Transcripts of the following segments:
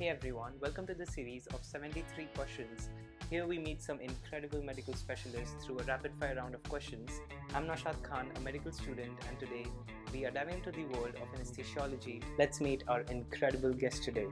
Hey everyone, welcome to the series of 73 questions. Here we meet some incredible medical specialists through a rapid fire round of questions. I'm Naushad Khan, a medical student, and today we are diving into the world of anesthesiology. Let's meet our incredible guest today.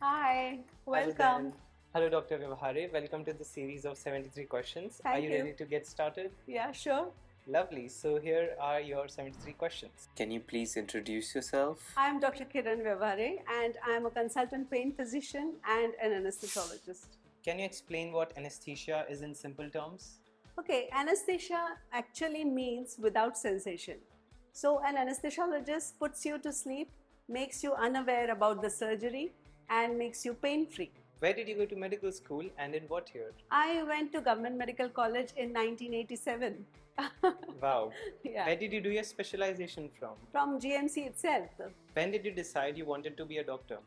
Hi, Hello welcome. there. Hello, Dr. Vyavahare. Welcome to the series of 73 questions. Thank Are you you. ready to get started? Yeah, sure. Lovely. So here are your 73 questions. Can you please introduce yourself? I'm Dr. Kiran Vyavahare and I'm a consultant pain physician and an anesthesiologist. Can you explain what anesthesia is in simple terms? Okay, anesthesia actually means without sensation. So, an anesthesiologist puts you to sleep, makes you unaware about the surgery, and makes you pain free. Where did you go to medical school and in what year? I went to Government Medical College in 1987. Wow. Yeah. Where did you do your specialization from? From GMC itself. When did you decide you wanted to be a doctor?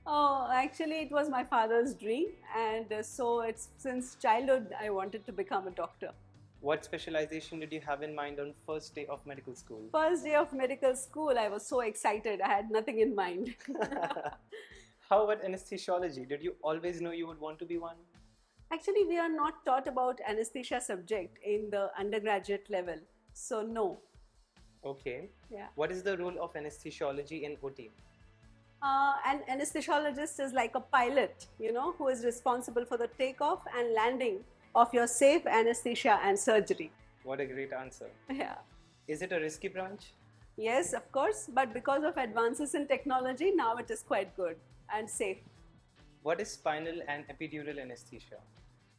Oh, actually, it was my father's dream, and so it's since childhood I wanted to become a doctor. What specialization did you have in mind on first day of medical school? First day of medical school, I was so excited. I had nothing in mind. How about anesthesiology? Did you always know you would want to be one? Actually, we are not taught about anesthesia subject in the undergraduate level, so no. Okay. Yeah. What is the role of anesthesiology in OT? An anesthesiologist is like a pilot, who is responsible for the takeoff and landing of your safe anesthesia and surgery. What a great answer. Yeah. Is it a risky branch? Yes, of course, but because of advances in technology, now it is quite good and safe. What is spinal and epidural anesthesia?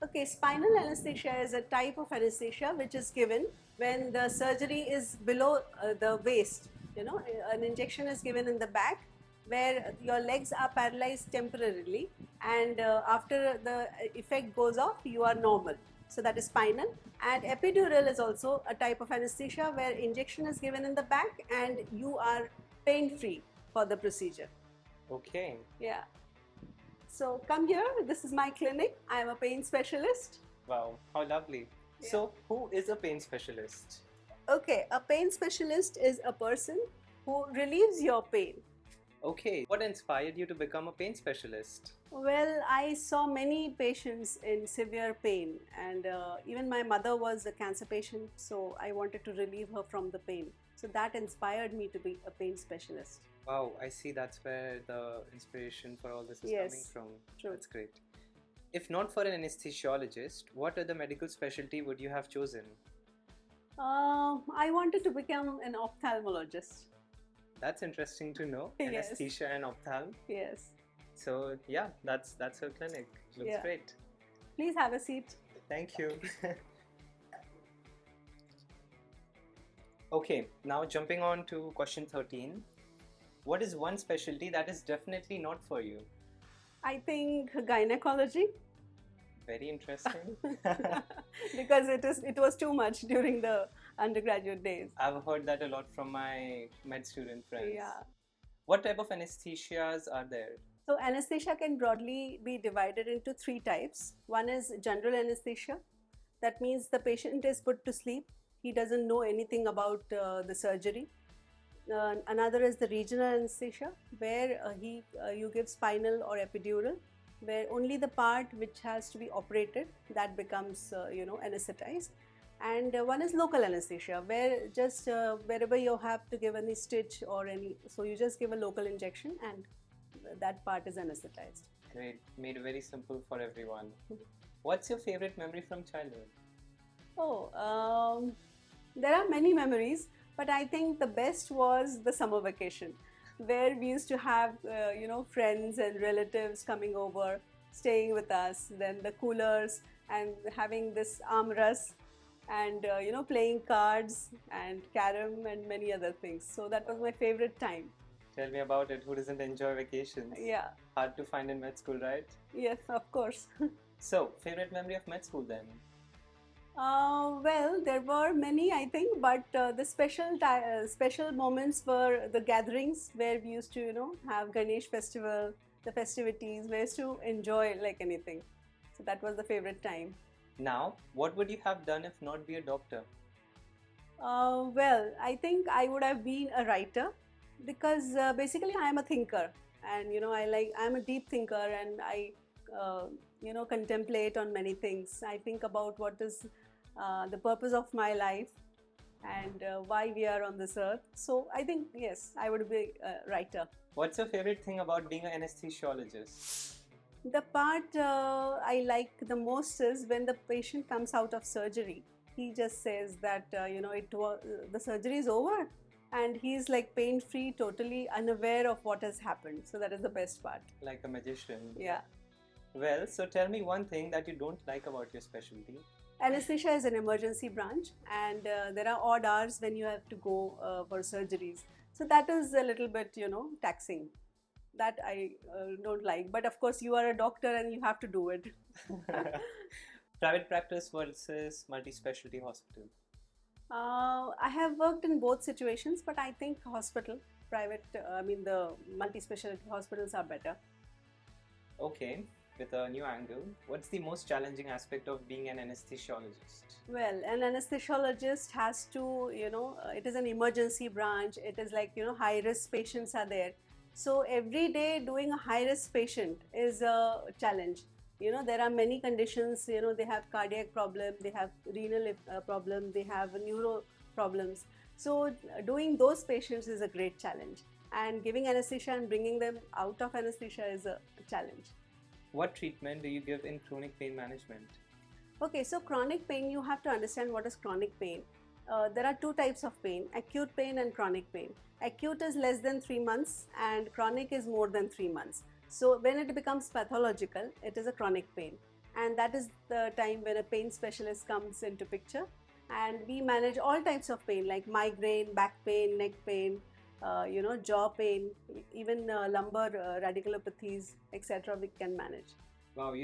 Okay, spinal anesthesia is a type of anesthesia which is given when the surgery is below the waist. An injection is given in the back where your legs are paralyzed temporarily, and after the effect goes off, you are normal. So that is spinal. And epidural is also a type of anesthesia where injection is given in the back and you are pain free for the procedure. Okay. Yeah. So come here, this is my clinic. I am a pain specialist. Wow, how lovely. Yeah. So, who is a pain specialist? Okay, a pain specialist is a person who relieves your pain. Okay, what inspired you to become a pain specialist? Well, I saw many patients in severe pain, and even my mother was a cancer patient, so I wanted to relieve her from the pain. So that inspired me to be a pain specialist. Wow, I see that's where the inspiration for all this is Yes, coming from. true. That's great. If not for an anesthesiologist, what other medical specialty would you have chosen? I wanted to become an ophthalmologist. That's interesting to know. Yes. Anesthesia and ophthalm. Yes. So yeah, that's her clinic. Looks Yeah. great. Please have a seat. Thank you. Okay, now jumping on to question 13. What is one specialty that is definitely not for you? I think gynecology. Very interesting. Because it was too much during the undergraduate days. I've heard that a lot from my med student friends. Yeah. What type of anesthesias are there? So anesthesia can broadly be divided into three types. One is general anesthesia. That means the patient is put to sleep. He doesn't know anything about the surgery. Another is the regional anesthesia, where you give spinal or epidural, where only the part which has to be operated that becomes anesthetized. And one is local anesthesia, where just wherever you have to give any stitch or so you just give a local injection and that part is anesthetized. Great, made very simple for everyone. What's your favorite memory from childhood? There are many memories, but I think the best was the summer vacation, where we used to have friends and relatives coming over, staying with us, then the coolers and having this armrest and playing cards and carom and many other things. So that was my favorite time. Tell me about it. Who doesn't enjoy vacations? Yeah. Hard to find in med school, right? Yes, of course. So, favorite memory of med school then? Well, there were many, I think, but the special moments were the gatherings where we used to, have Ganesh festival, the festivities, we used to enjoy like anything. So that was the favorite time. Now, what would you have done if not be a doctor? Well, I think I would have been a writer Because basically I am a thinker, and I'm a deep thinker, and I uh, contemplate on many things. I think about what is the purpose of my life, and why we are on this earth. So I think, yes, I would be a writer. What's your favorite thing about being an anesthesiologist? The part I like the most is when the patient comes out of surgery. He just says that the surgery is over, and he's like pain free, totally unaware of what has happened. So that is the best part. Like a magician. Yeah. Well, so tell me one thing that you don't like about your specialty. Anesthesia is an emergency branch, and there are odd hours when you have to go for surgeries. So that is a little bit, taxing. That I don't like. But of course, you are a doctor and you have to do it. Private practice versus multi-specialty hospital. I have worked in both situations, but I think private, the multi-specialty hospitals are better. Okay, with a new angle, what's the most challenging aspect of being an anesthesiologist? Well, an anesthesiologist has to, it is an emergency branch. It is like, high-risk patients are there. So every day doing a high-risk patient is a challenge. There are many conditions. They have cardiac problem, they have renal problem, they have neuro problems. So doing those patients is a great challenge. And giving anesthesia and bringing them out of anesthesia is a challenge. What treatment do you give in chronic pain management? Okay, so chronic pain, you have to understand what is chronic pain. There are two types of pain: acute pain and chronic pain. Acute is less than 3 months, and chronic is more than 3 months. So when it becomes pathological, it is a chronic pain, and that is the time when a pain specialist comes into picture. And we manage all types of pain like migraine, back pain, neck pain, jaw pain, even lumbar radiculopathies, etc. We can manage. Wow,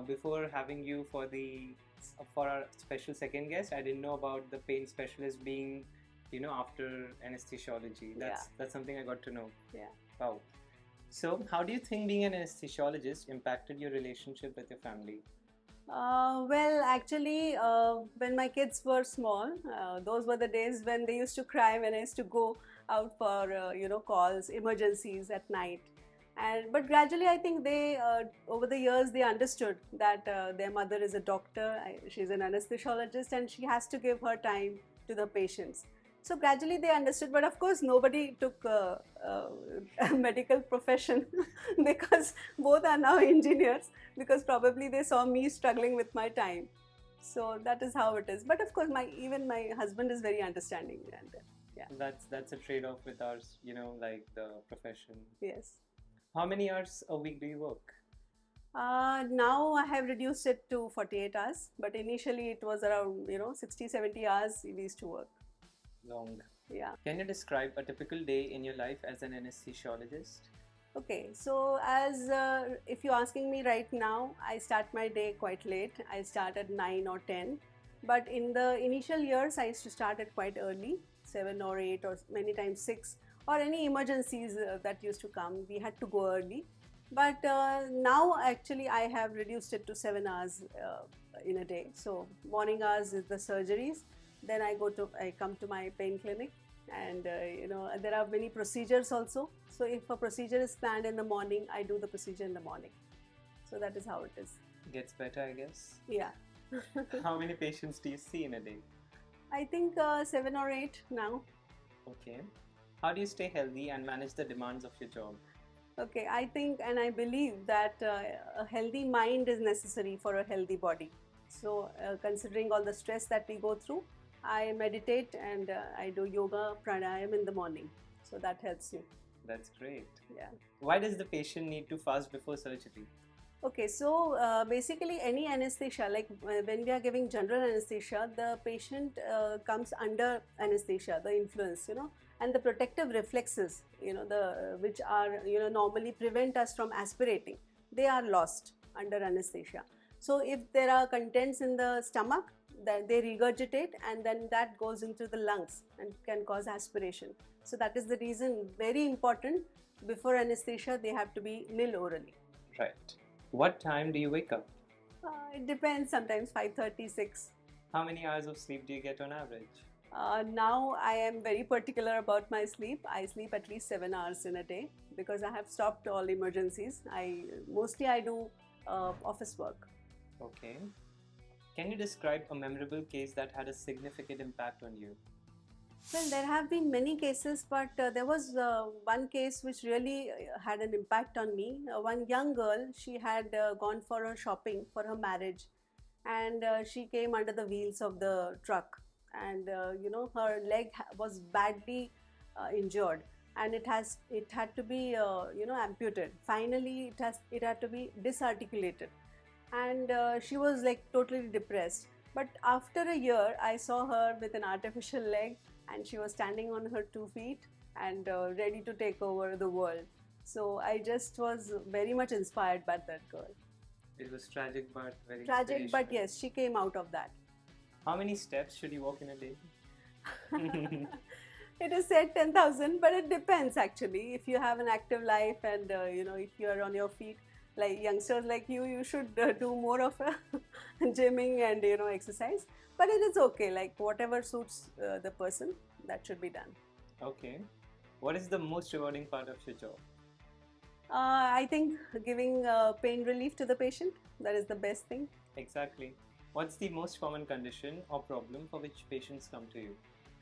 before having you for our special second guest, I didn't know about the pain specialist being, after anesthesiology. That's something I got to know. Yeah. Wow. So, how do you think being an anesthesiologist impacted your relationship with your family? Well, actually, when my kids were small, those were the days when they used to cry when I used to go out for calls, emergencies at night. But gradually, I think they over the years they understood that their mother is a doctor. She's an anesthesiologist, and she has to give her time to the patients. So gradually they understood, but of course nobody took a medical profession because both are now engineers, because probably they saw me struggling with my time. So that is how it is. But of course, even my husband is very understanding, and yeah. That's a trade-off with ours, like the profession. Yes. How many hours a week do you work? Now I have reduced it to 48 hours, but initially it was around 60, 70 hours we used to work. Long. Yeah. Can you describe a typical day in your life as an anesthesiologist? Okay, so as if you're asking me right now, I start my day quite late. I start at 9 or 10. But in the initial years, I used to start at quite early, 7 or 8 or many times 6, or any emergencies that used to come. We had to go early. But now actually I have reduced it to 7 hours in a day. So morning hours is the surgeries. Then I come to my pain clinic, and there are many procedures also. So if a procedure is planned in the morning, I do the procedure in the morning. So that is how it is. Gets better, I guess. Yeah. How many patients do you see in a day? I think 7 or 8 now. Okay. How do you stay healthy and manage the demands of your job? Okay, I think and I believe that a healthy mind is necessary for a healthy body. So considering all the stress that we go through, I meditate and I do yoga, pranayam in the morning. So that helps me. That's great. Yeah. Why does the patient need to fast before surgery? Okay, so basically any anesthesia, like when we are giving general anesthesia, the patient comes under anesthesia, the influence, and the protective reflexes, which are, normally prevent us from aspirating, they are lost under anesthesia. So if there are contents in the stomach, that they regurgitate, and then that goes into the lungs and can cause aspiration. So that is the reason, very important, before anesthesia they have to be nil orally. Right. What time do you wake up? It depends, sometimes 5:30, 6. How many hours of sleep do you get on average? Now I am very particular about my sleep. I sleep at least 7 hours in a day because I have stopped all emergencies. I do office work. Okay. Can you describe a memorable case that had a significant impact on you? Well, there have been many cases, but there was one case which really had an impact on me. One young girl, she had gone for her shopping for her marriage, and she came under the wheels of the truck, and her leg was badly injured, and it had to be amputated. Finally, it had to be disarticulated, and she was like totally depressed. But after a year, I saw her with an artificial leg, and she was standing on her 2 feet and ready to take over the world. So I just was very much inspired by that girl. It was tragic but very Tragic, but inspirational. yes, she came out of that. How many steps should you walk in a day? It is said 10,000, but it depends actually. If you have an active life and if you are on your feet, like youngsters like you should do more of gymming and exercise. But it is okay. Like whatever suits the person, that should be done. Okay. What is the most rewarding part of your job? I think giving pain relief to the patient, that is the best thing. Exactly. What's the most common condition or problem for which patients come to you?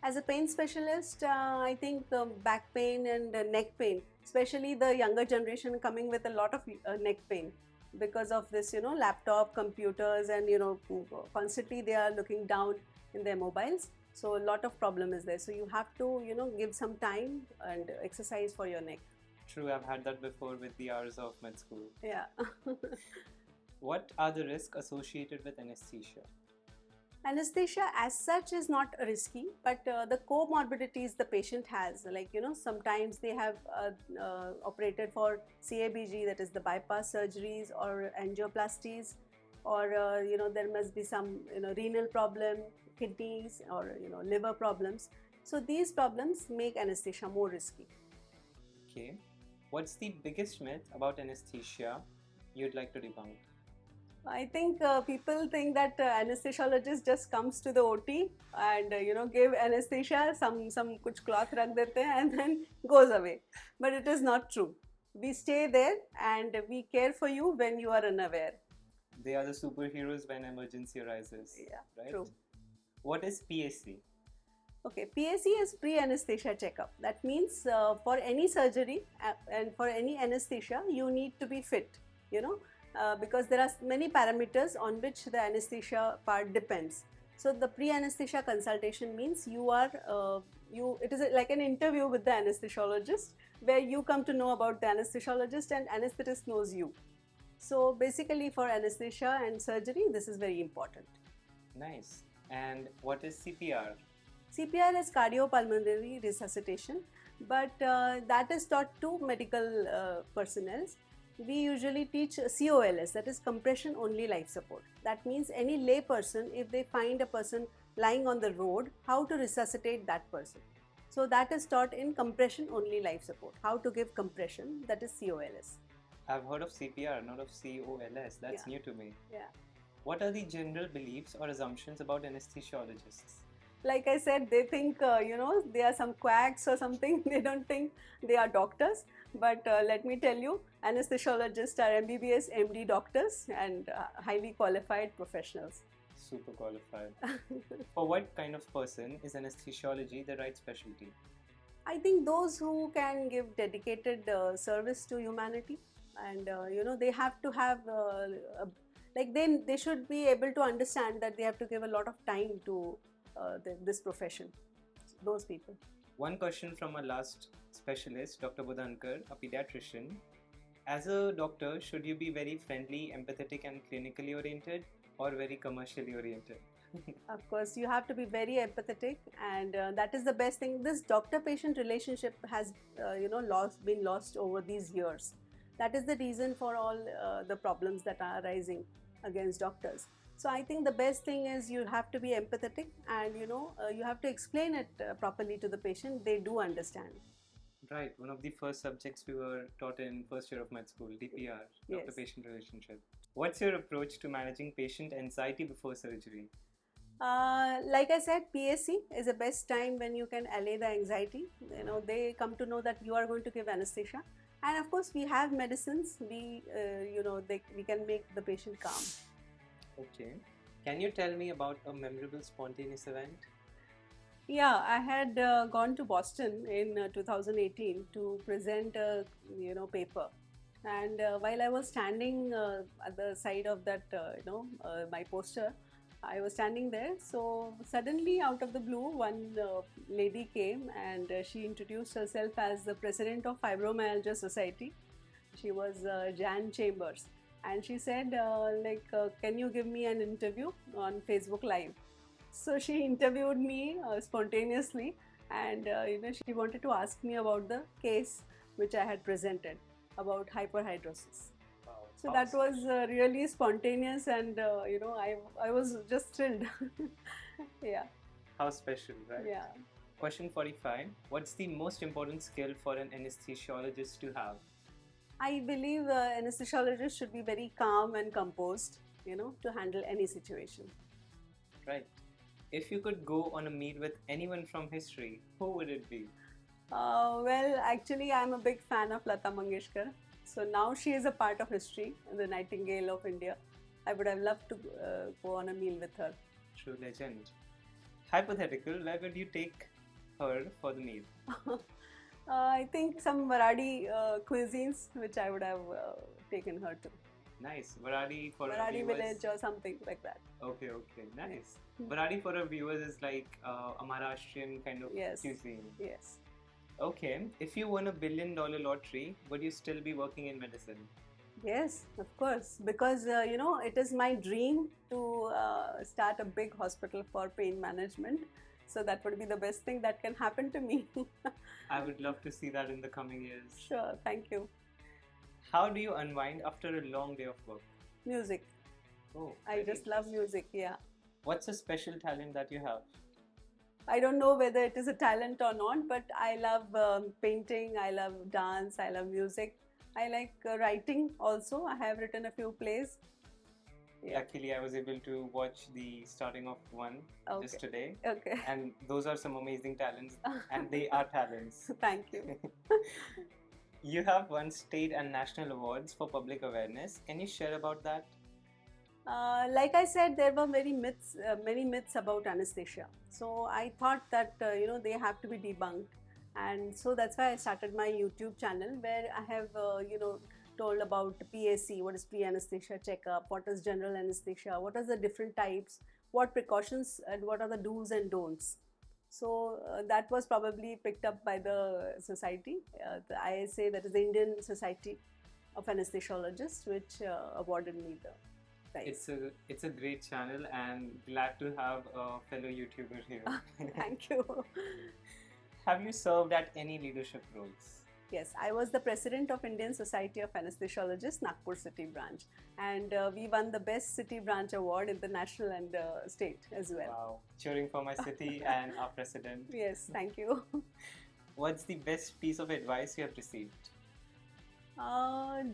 As a pain specialist, I think back pain and neck pain, especially the younger generation coming with a lot of neck pain because of this, laptop, computers, and constantly they are looking down in their mobiles. So a lot of problem is there. So you have to, give some time and exercise for your neck. True, I've had that before with the hours of med school. Yeah. What are the risks associated with anesthesia? Anesthesia as such is not risky, but the comorbidities the patient has, like sometimes they have operated for CABG, that is the bypass surgeries or angioplasties, or there must be some renal problem, kidneys, or liver problems. So these problems make anesthesia more risky. Okay. What's the biggest myth about anesthesia you'd like to debunk? I think people think that anesthesiologist just comes to the OT and give anesthesia, some kuch cloth rakh dete hain and then goes away. But it is not true. We stay there and we care for you when you are unaware. They are the superheroes when emergency arises. Yeah, right? true. What is PAC? Okay, PAC is pre-anesthesia checkup. That means for any surgery and for any anesthesia, you need to be fit, because there are many parameters on which the anesthesia part depends. So the pre-anesthesia consultation means it is like an interview with the anesthesiologist where you come to know about the anesthesiologist and anesthetist knows you. So basically for anesthesia and surgery, this is very important. Nice. And what is CPR? CPR is cardiopulmonary resuscitation, but that is taught to medical personnel. We usually teach COLS, that is compression only life support. That means any lay person, if they find a person lying on the road, how to resuscitate that person. So that is taught in compression only life support, how to give compression, that is COLS. I've heard of CPR, not of COLS. That's new to me. Yeah. What are the general beliefs or assumptions about anesthesiologists? Like I said, they think, they are some quacks or something. They don't think they are doctors. But let me tell you, anesthesiologists are MBBS, MD doctors and highly qualified professionals. Super qualified. For what kind of person is anesthesiology the right specialty? I think those who can give dedicated service to humanity, and they have to have they should be able to understand that they have to give a lot of time to this profession, those people. One question from our last specialist, Dr. Budhankar, a pediatrician. As a doctor, should you be very friendly, empathetic and clinically oriented or very commercially oriented? Of course, you have to be very empathetic, and that is the best thing. This doctor-patient relationship has been lost over these years. That is the reason for all the problems that are arising against doctors. So I think the best thing is you have to be empathetic, and you have to explain it properly to the patient. They do understand. Right, one of the first subjects we were taught in first year of med school, DPR, doctor-patient relationship. What's your approach to managing patient anxiety before surgery? Like I said, PSC is the best time when you can allay the anxiety. They come to know that you are going to give anesthesia, and of course, we have medicines. We can make the patient calm. Okay. Can you tell me about a memorable spontaneous event? Yeah, I had gone to Boston in 2018 to present a paper, and while I was standing at the side of that my poster, I was standing there. So suddenly, out of the blue, one lady came and she introduced herself as the president of Fibromyalgia Society. She was Jan Chambers, and she said, can you give me an interview on Facebook Live? So she interviewed me spontaneously, and she wanted to ask me about the case which I had presented about hyperhidrosis. Wow. So that was really spontaneous, and I was just thrilled. Yeah, How special, right? yeah. Question 45. What's the most important skill for an anesthesiologist to have? I believe anesthesiologists should be very calm and composed, to handle any situation. Right. If you could go on a meet with anyone from history, who would it be? Well, actually, I'm a big fan of Lata Mangeshkar. So now she is a part of history, the Nightingale of India. I would have loved to go on a meal with her. True legend. Hypothetical, where would you take her for the meal? I think some Varadi cuisines, which I would have taken her to. Nice. Varadi for our Varadi viewers. village or something like that. Okay, nice. Varadi for our viewers is like a Maharashtrian kind of Yes. cuisine. Yes. Okay, if you won $1 billion lottery, would you still be working in medicine? Yes, of course. Because, it is my dream to start a big hospital for pain management. So that would be the best thing that can happen to me. I would love to see that in the coming years. Sure, thank you. How do you unwind after a long day of work? Music. Oh, I very just love interesting. music, yeah. What's a special talent that you have? I don't know whether it is a talent or not, but I love painting, I love dance, I love music. I like writing also. I have written a few plays. Yeah. Luckily, I was able to watch the starting of one just Okay. today. Okay. And those are some amazing talents, and they are talents. Thank you. You have won state and national awards for public awareness. Can you share about that? Like I said, there were many myths about anesthesia. So I thought that they have to be debunked, and so that's why I started my YouTube channel where I have told about PAC, what is pre-anesthesia checkup, what is general anesthesia, what are the different types, what precautions, and what are the do's and don'ts. So that was probably picked up by the society, the ISA, that is the Indian Society of Anesthesiologists, which awarded me the prize. It's a great channel, and glad to have a fellow YouTuber here. Thank you. Have you served at any leadership roles? Yes, I was the president of Indian Society of Anesthesiologists, Nagpur City branch, and we won the Best City Branch Award in the national and state as well. Wow, cheering for my city and our president. Yes, thank you. What's the best piece of advice you have received?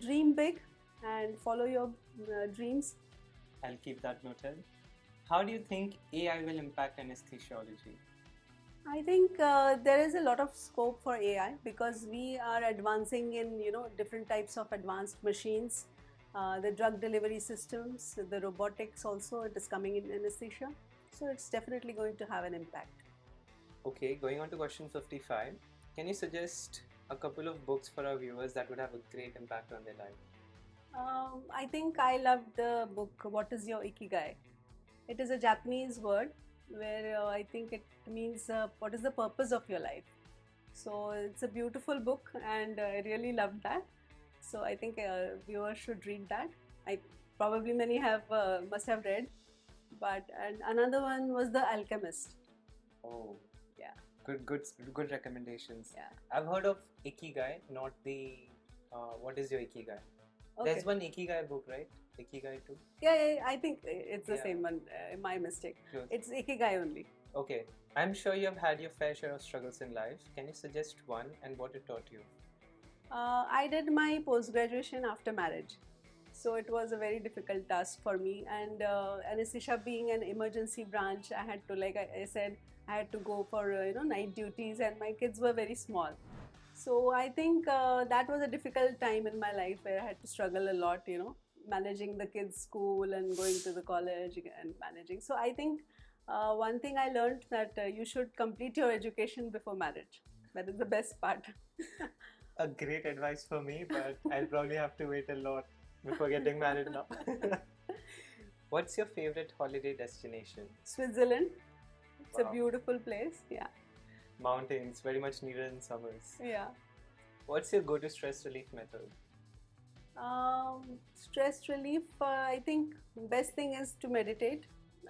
Dream big and follow your dreams. I'll keep that noted. How do you think AI will impact anesthesiology? I think there is a lot of scope for AI because we are advancing in different types of advanced machines, the drug delivery systems, the robotics also, it is coming in anesthesia. So it's definitely going to have an impact. Okay, going on to question 55. Can you suggest a couple of books for our viewers that would have a great impact on their life? I think I loved the book What is Your Ikigai? It is a Japanese word where I think it means what is the purpose of your life. So it's a beautiful book and I really loved that. So I think viewers should read that. I probably many have must have read, and another one was The Alchemist. Oh, Yeah. Good recommendations. Yeah. I've heard of Ikigai, not the what is your Ikigai? Okay. There's one Ikigai book, right? Ikigai too. Yeah, I think it's the Yeah. same one. My mistake. Close. It's Ikigai only. Okay, I'm sure you have had your fair share of struggles in life. Can you suggest one and what it taught you? I did my post graduation after marriage. So it was a very difficult task for me. And anesthesia being an emergency branch, I had to, like I said, I had to go for night duties, and my kids were very small. So I think that was a difficult time in my life where I had to struggle a lot, managing the kids' school and going to the college and managing. So I think one thing I learned that you should complete your education before marriage. That is the best part. A great advice for me, but I'll probably have to wait a lot before getting married now. What's your favorite holiday destination? Switzerland. It's Wow. a beautiful place. Yeah. Mountains, very much needed in summers. Yeah. What's your go-to stress relief method? Stress relief, I think best thing is to meditate,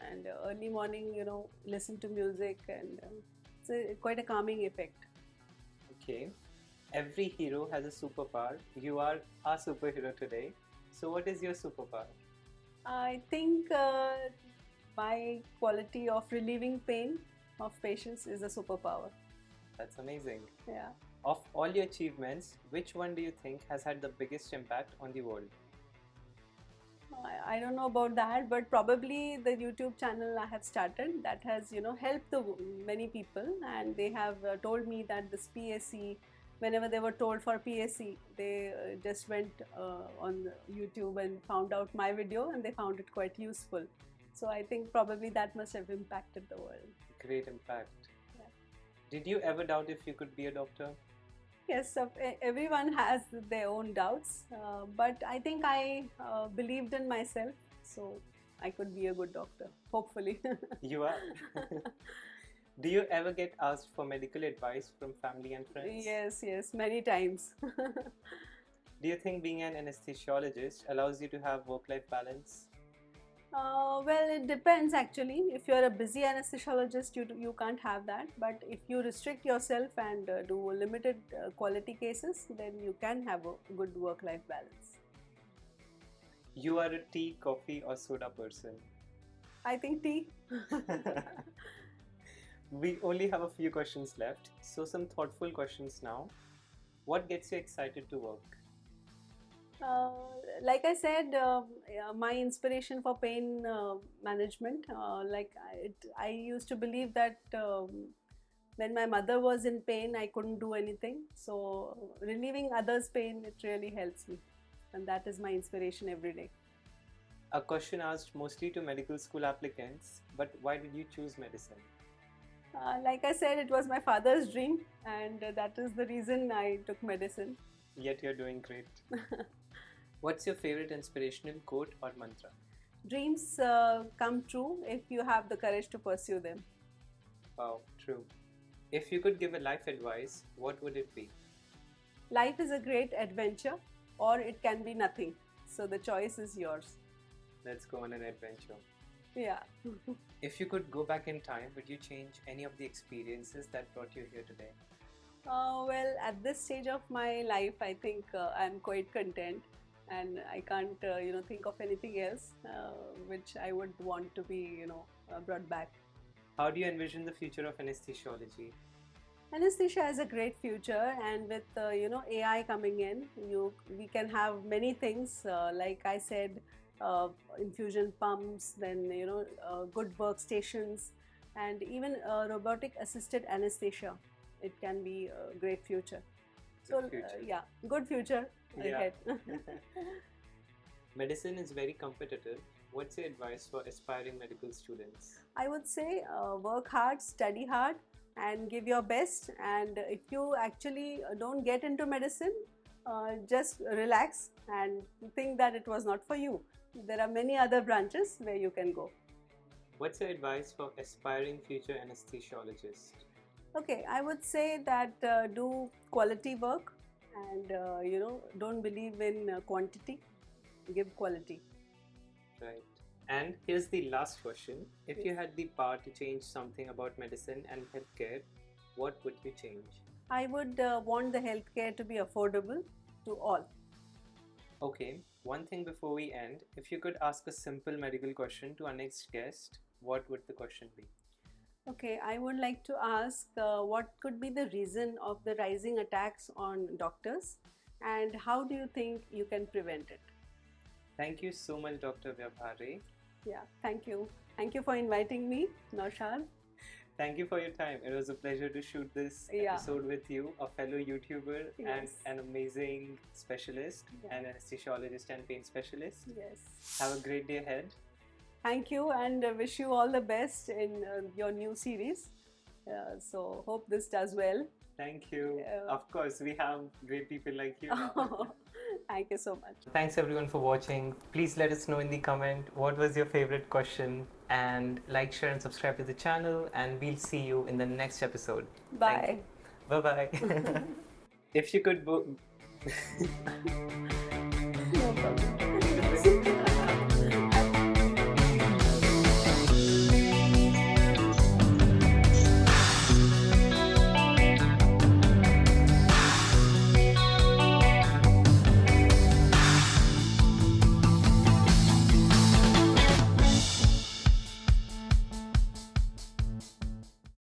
and early morning, listen to music, and it's quite a calming effect. Okay. Every hero has a superpower. You are a superhero today. So, what is your superpower? I think my quality of relieving pain of patients is a superpower. That's amazing. Yeah. Of all your achievements, which one do you think has had the biggest impact on the world? I don't know about that, but probably the YouTube channel I have started that has helped many people, and they have told me that this PSC, whenever they were told for PSC, they just went on YouTube and found out my video, and they found it quite useful. So I think probably that must have impacted the world. Great impact. Yeah. Did you ever doubt if you could be a doctor? Yes, everyone has their own doubts, but I think I believed in myself, so I could be a good doctor, hopefully. You are. Do you ever get asked for medical advice from family and friends? Yes, many times. Do you think being an anesthesiologist allows you to have work-life balance? Well, it depends actually. If you're a busy anesthesiologist, you can't have that. But if you restrict yourself and do limited quality cases, then you can have a good work-life balance. You are a tea, coffee, or soda person? I think tea. We only have a few questions left, so some thoughtful questions now. What gets you excited to work? Like I said, yeah, my inspiration for pain management, I used to believe that when my mother was in pain, I couldn't do anything. So relieving others' pain, it really helps me, and that is my inspiration every day. A question asked mostly to medical school applicants, but why did you choose medicine? Like I said, it was my father's dream, and that is the reason I took medicine. Yet you're doing great. What's your favorite inspirational quote or mantra? Dreams come true if you have the courage to pursue them. Wow, true. If you could give a life advice, what would it be? Life is a great adventure, or it can be nothing. So the choice is yours. Let's go on an adventure. Yeah. If you could go back in time, would you change any of the experiences that brought you here today? Well, at this stage of my life, I think I'm quite content, and I can't, think of anything else which I would want to be, brought back. How do you envision the future of anesthesiology? Anesthesia has a great future, and with AI coming in, we can have many things. Like I said, infusion pumps, then good workstations, and even robotic assisted anesthesia. It can be a great future. So Good future. yeah, good future ahead. Medicine is very competitive. What's your advice for aspiring medical students? I would say work hard, study hard, and give your best. And if you actually don't get into medicine, just relax and think that it was not for you. There are many other branches where you can go. What's your advice for aspiring future anesthesiologists? Okay, I would say that do quality work, and don't believe in quantity. Give quality. Right. And here's the last question. If you had the power to change something about medicine and healthcare, what would you change? I would want the healthcare to be affordable to all. Okay, one thing before we end, if you could ask a simple medical question to our next guest, what would the question be? Okay, I would like to ask what could be the reason of the rising attacks on doctors, and how do you think you can prevent it? Thank you so much, Dr. Vyabhare. Yeah, thank you. Thank you for inviting me, Naushad. Thank you for your time. It was a pleasure to shoot this Yeah. episode with you, a fellow YouTuber and Yes. an amazing specialist, Yeah. an anesthesiologist and pain specialist. Yes. Have a great day ahead. Thank you, and wish you all the best in your new series. So hope this does well. Thank you. Yeah. Of course, we have great people like you now. Thank you so much. Thanks everyone for watching. Please let us know in the comment what was your favorite question, and like, share and subscribe to the channel, and we'll see you in the next episode. Bye. Bye bye. If you could